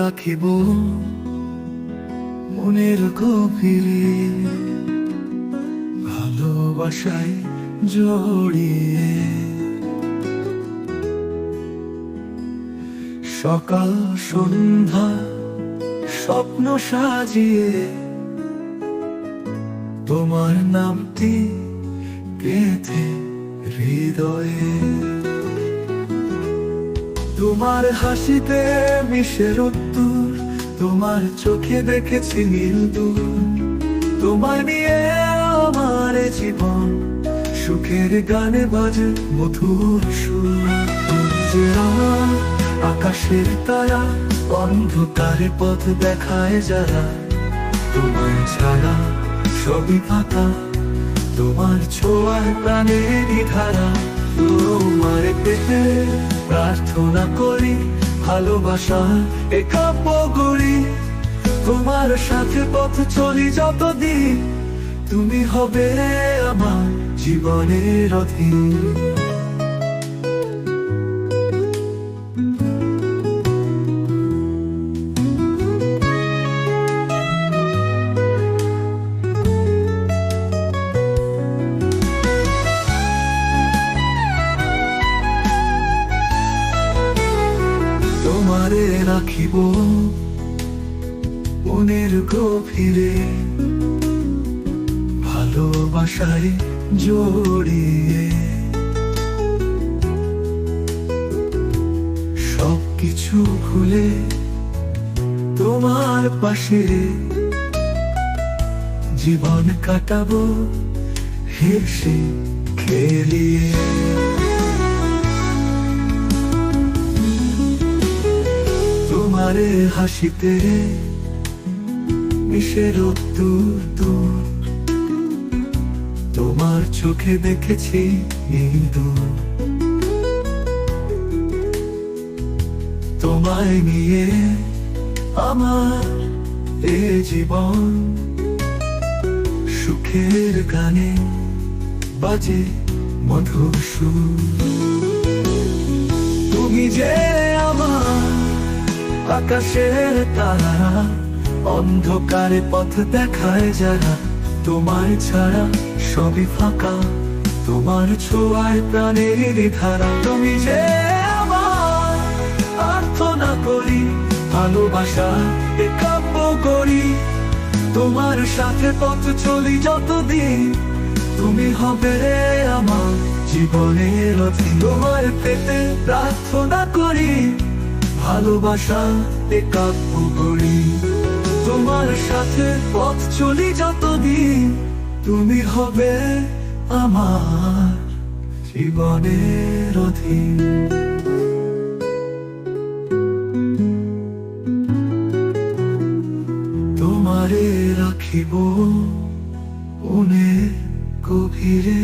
রাখিব মনের গভীরে, ভালোবাসায় জড়িয়ে। সকাল সন্ধ্যা স্বপ্ন সাজিয়ে তোমার নামটি গেঁথে হৃদয়ে। তোমার হাসিতে মিশে রোদ্দুর, তোমার চোখে দেখেছি নীল দূর। তোমায় নিয়ে আমার জীবন, সুখের গানে বাজে মধুর সুর। যে আমার আকাশের তারা, অন্ধকারে পথ দেখায় যারা। তোমায় ছাড়া সবই ফাঁকা, তোমার ছোঁয়ায় প্রাণেরই ধারা। তোমার পেতে প্রার্থনা করি, ভালোবাসা এ কাব্য গড়ি। তোমার সাথে পথ চলি যতদিন, তুমি হবে আমার জীবনের অধীন। তোমারে রাখিব মনের গভীরে, ভালোবাসায় জড়িয়ে। সবকিছু ভুলে তোমার পাশে জীবন কাটাবো হেসে খেলিয়ে। তোমারে হাসিতে মিশে রোদ্দুর দূর, তোমার চোখে দেখেছি ইঁদুর। তোমায় নিয়ে আমার এ জীবন, সুখের গানে বাজে মধুর সুর। তুমি যে আমার আকাশের তারা, অন্ধকারে পথ দেখায় যারা। তোমায় ছাড়া সবই ফাঁকা, তোমার ছোঁয়ায় প্রাণের ধারা। তুমি যে আমার প্রার্থনা করি, ভালোবাসা এ কাব্য করি। তোমার সাথে পথ চলি যতদিন, তুমি হবে আমার জীবনের অধীন। তোমার পেতে প্রার্থনা করি, ভালোবাসা এ কাব্য করি। তোমার সাথে পথ চলি যতদিন, তুমি হবে আমার জীবনের অধীন। তোমারে রাখিব মনের গভীরে।